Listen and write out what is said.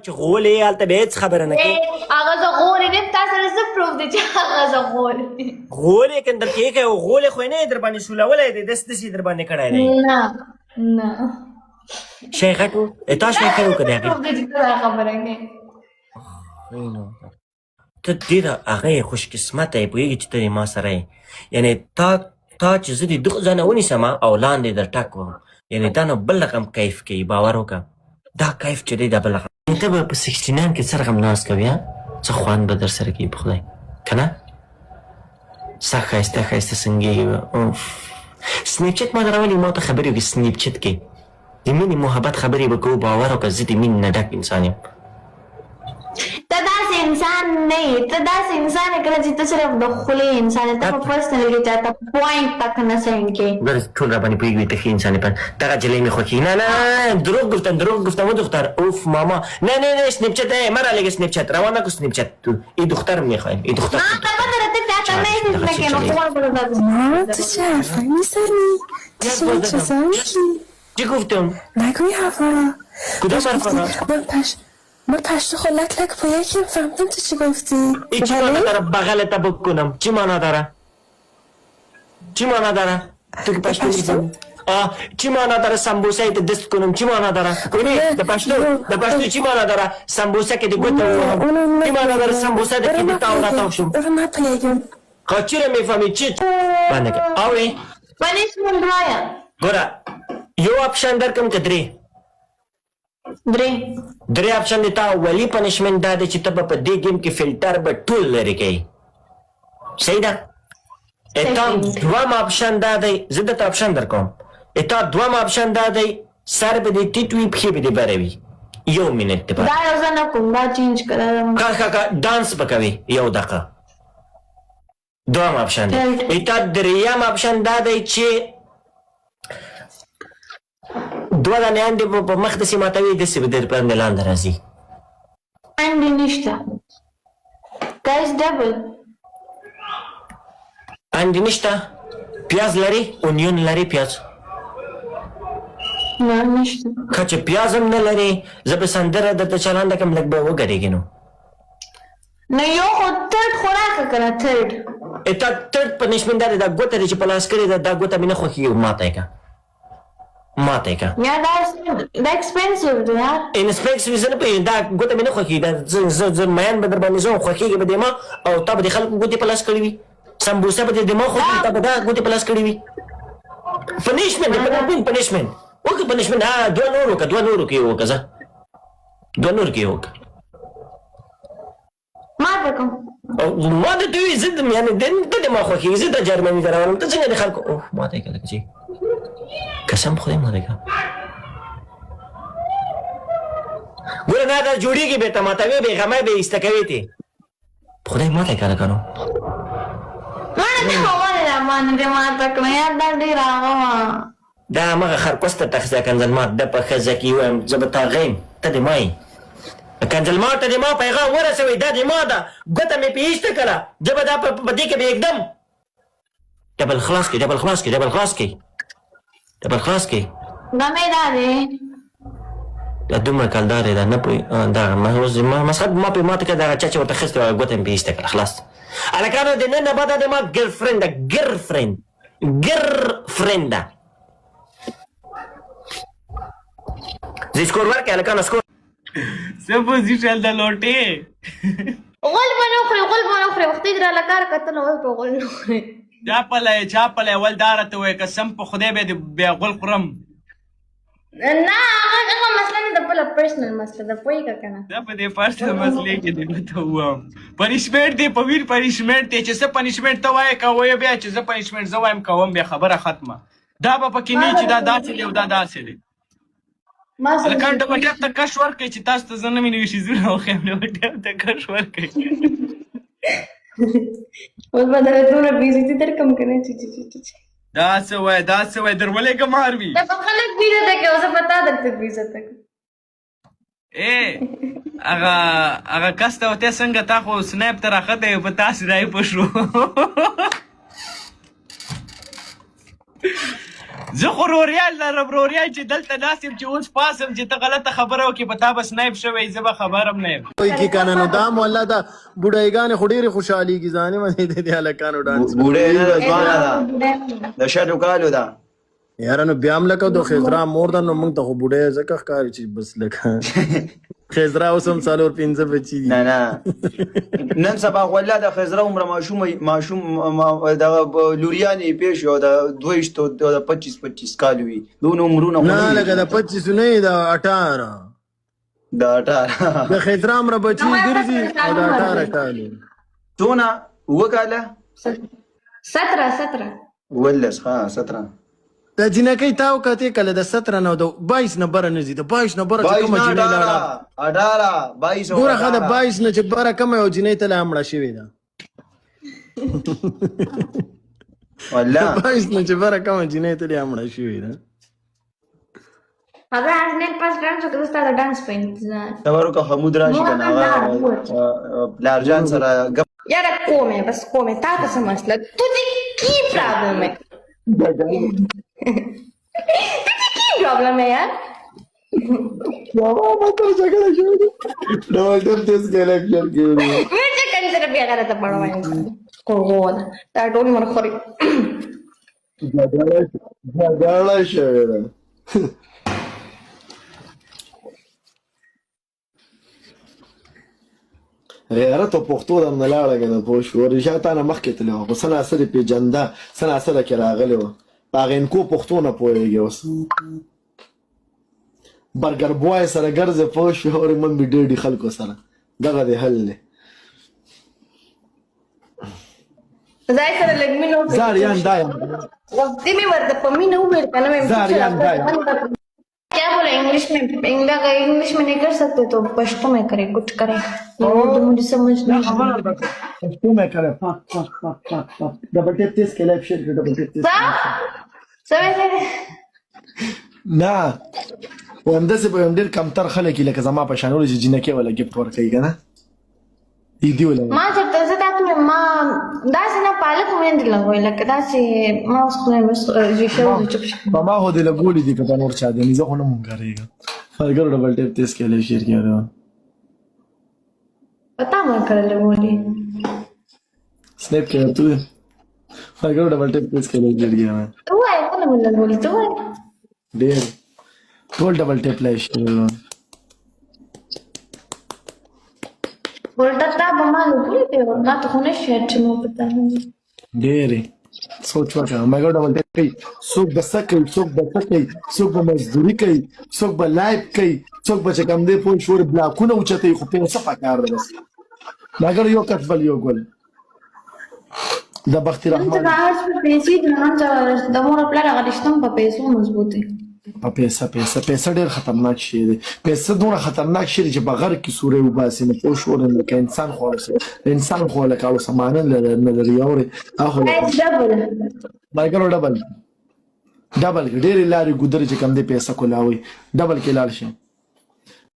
چې غول یې هلته به هېڅ خبره نه کوې هغه زه غول یم تا سره څه پروف دی چې هغه زه غول غول یې که درته ایښی و غول یې خو یې نه یې در باندې سولولی دی داسې داسې یې در باندې کړی دی نه نه شی غټ و تا شی کړی و که د هغې پروف دی چې ته دا خبره کوې ته ډېره هغه یې خوش قسمته یې پوهېږي چې ته دې ما سره یې یعنې تا چې زه دې دغه ځای نه ونیسم او لاندې در ټک وم یعنې دا نو بل رقم کیف کوي باور وکړه دا کیف چې دی دا بل رقم ته به په 69 کې څه رقم ناست کوې څه خوند به در سره کوي په خدای که نه سخت ښایسته ښایسته سنګې سنیپچټ ما درولي ما ته خبرې وکړي سنیپچټ کې د مینې محبت خبرې به کوو باور وکړه زه د مینې نه ډک انسان یم ته داسې انسان نه یې ته داسې انسان یې کله چې ته صرف د خولې انسان یې ته په پرسنل کې چاته پوینټ تک نه سینډ کې ګوره ټول را باندې پوهېږي ته ښه انسان یې دغه جلۍ مې خوښېږي نه نه دروغ گفتم و دختر اوف ماما نه نه نه سنیپچت مه رالېږه سنیپچت روان نکن سنیپچت ای دختر میخوایم ای دختر قبل رته چاته میسیج نکې نو خور برو تو چه حرفایی میزنی؟ تو چه میگی؟ چی گفتم؟ نگوی حرفا کدام حرفا؟ من پشتو خود لک لک پا یکیم فهمدم تو چی گفتی ای چی مانا داره بغلتا بکنم چی مانا داره؟ چی مانا داره؟ تو که پشتو میزنی چی مانا داره سمبوسه ایت دست کنم چی مانا داره؟ کنی ده پشتو چی مانا داره سمبوسه که دی گوتا چی مانا داره سمبوسه ده که دی تاو راتاو شم خواه چی رو میفهمی چی؟ بنده که آوی پنیشمنت وایا گوره یو اپشن در کم که درې اپشن دی تا اولی پنشمنت دا دی چې ته به په دې ګیم کې فلټر به ټول لرې کوي صحیح ده اتا دوم اپشن دا دی زه درته اپشن در کوم اتا دوم اپشن دا دی سر به دې ټیټ وي پښې به دې بره وي یو منټ دپاره دا یو زه نه کوم دا چینج کړه ښه ډانس به کوي یو دقیقه دوم اپشن دی اتا دریم اپشن دا دی چې دوه دانې انډې په مخ داسې ماتوي داسې به در باندې لاندې راځي انډې نشته ګایز ډبل انډې نشته پیاز لري اونیون لري پیاز نه نشته که چې پیاز هم نه لري زه به سندره درته چالانده کړم لږ به وګډېږي نو نو یو خو ترډ خوراک کړه ترډ تا ترډ پنشمنټ دا دی دا ګوته دی چې په لاس کړې ده دا ګوته مې نه خوښېږي ماته یې که ماته یې که یا دا ایکسپنسیو دی یار انسپیکسیو زه نه پوهېږم دا ګوته مې نه خوښېږي دا زه میین به در باندې زه خوښېږي به دې ما او تا به د خلکو ګوتې په لاس کړې وي سمبوسه به دې د ما خوښېږي تا به دا ګوتې په لاس کړې وي پنشمنټ پنشمنټ وکړه پنشمنټ دوه نور وکړه دوه نورو کې یې وکړه زه دوه نور کې یې وکړه ما ته کوم ما درته وایي زه یعنې ته د ما خوښېږي زه دا جرمني ته روانم ته څنګه د خلکو اوه ماته یې که لکه چې قسم خدای ماته که ګوره دا دا جوړېږي بېرته ماتوي به یې غمی به یې ایسته کوي تې خدای ماته یې که لکه نو ماړه ته ولې را باندې دې ماته کړه یار دا ډېر هغه وه دا همغه خرکوسته تخزه کنځلمات ده په ښځه کې ووایم زه به تا غیم ته دې ما یې کنځلمات ته دې ما پیغام ورسوئ دا دې ما ده ګوته مې پې ایسته کړه زه به دا په دې کې به یږدم ډبل خلاص کړئ ډبل خلاص کړئ ډبل خلاص کړئ ډبل خلاص کړئ دا مې دا دی دا دومره کلدار دی دا نه پوهېږي دغه مسخت ما پې ماته کړه دغه چا چې ورته اخیستې وه ګوته مې پې ایسته کړه خلاص هلکانو د نن نه بعده د ما ګرلفرینډ ده ګرلفرینډ ده زه سکور ورکړئ هلکانو سکور څه پوزیشن ده لوټې غول به نه خورې وختي دې راله کار کتنه اوس به غول نه خورې چا پلی ول دا راته وایي قسم په خدای به دې بیا غول خورم نه هغه مسله نه ده بله پرسنل مسله ده پوهېږه که نه دا په دې پرسنل مسلې کې دې به ته ووایم پنشمنټ دی په ویر پنشمنټ دی چې څه پنشمنټ ته وایې کوه بیا چې زه پنشمنټ زه وایم کوم بیا خبره ختمه دا به پکې نه چې دا داسې دی او دا داسې دی هلکان ډبټیاب ته کش ورکړئ چې تاسو ته زه نه مې نوي شیزونه وښیم ډبټیاب ته کش ورکړئ اوس به دغه دومره بېزتي در کوم که نه دا څه وایه در ولېږه ماروي دا په خلک بېزته کوي او زه په تا درته بېزته کوم هغه کس ته وتی څنګه تا خو سنیپ ته راښتی یو په تاسې رایې په شو زه خو روریال لرم روریال چې دلته ناست یم چې اوس پاسم چې ته غلطه خبره وکړې په تا به سنایپ شوی زه به خبرم نه یم کوئی کی کنه نو دا مولا دا بډایګان خو ډېرې خوشحالېږي ځانې منې د دې هلکانو ډانس بوډۍ نه ده ځوانه ده د شلو کالو ده یاره نو بیا هم لکه د خضرا مور ده نو موږ ته خو بوډۍ ځکه ښکاري چې بس لکه خضرا اوس هم 4 5 بچي دي نه نن سبا والله د خضرا عمره ماشوم دغه لوریانې پیش یو د 25 کال وي دونه عمرونه نه لکه د 25 نه د 18 د 18 د خضرا عمره بچي ګرځي او د 18 کال څونه وکاله 17 ولس ها 17 د جنکۍ تاو کته کله د 17 نه د 22 نه بره نه زی د 22 نه بره چې کومه جنۍ لاړه 18 22 ګوره خا د 22 نه چې بره کومه یو جنۍ ته لامړه شوې ده والله 22 نه چې بره کومه جنۍ ته لامړه شوې ده هغه نن پاس ډانس وکړ ستاسو ډانس په انتظار تبارو که حمود راشي کنه هغه پلارجان سره یاره کومه بس کومه تا ته څه مسله تو دې کی پرابلم ہے प्रॉब्लम है यार मेरे कंजर भी अगर तो पढ़ो को ता डोल मर खरी जगाड़ा शहर یاره ته پښتو د نه لاړه کنه پوه شو رجا تا نه مخکې تللی وه خو سنا سره پېژنده سنا سره کې راغلی وه په هغه انکو پښتو نه پوهېږي اوس برګر بوای سره ګرځې پوه شو اورې من مې ډېر دي خلکو سره دغه دی حل دی ځای سره لږ مینه زاریان دا یم وختي مې ورته په مینه وویل که نه مې زاریان دا یم क्या बोला इंग्लिश में नहीं कर सकते तो पश्तो में करे कुछ करे तो मुझे समझ नहीं पश्तो में करे डबल टेप तेज के लाइव शेयर डबल टेप तेज समझ نه وندسه به ډېر کمتر خلک لکه زما په شانول چې جنکه ولا گیفت ورکړي کنه دې دی ولا ما چې ته دا ته ما دا څنګه پالک مې دې لګوي لکه دا چې ما اوس خو مې شو چپ شو په ما هو دې لګولې دي کته نور چا دې زه خو نه مونږ غریږم فرګر ډبل ټیپ تیز کې له شیر کېره پتا ما کړل وړي سنیپ کې تو فرګر ډبل ټیپ تیز کې له شیر کېره تو وای په نو لګولې تو وای ډېر ټول ډبل ټیپ له شیر ورته تا به ما لګولې ته ما ته خو نه شي چې مو پتا نه ډېرې سوچ وکړه مګر ډبل ټیپ کوي څوک به څه کوي څوک به څه کوي څوک به مزدوري کوي څوک به لایف کوي څوک به چې کوم دی پوه شو بلاکونه اوچتوي خو پیسه پکار ده بس مګر یو کټ بل یو ګل د بختي رحمان ته هر څه پیسې د نن ځا د مور خپل هغه رښتوم په پیسو مضبوطي په پیسه ډېر خطرناک شی دی پیسه دومره خطرناک شی دی چې بغیر کې سورې وباسي نو پوه شو لکه انسان خو انسان خو لکه او سمانه نه لري اورې اخو مګر ډبل ډېرې لارې ګودرې چې کم دی پیسه کولاوي ډبل کې لاړ شي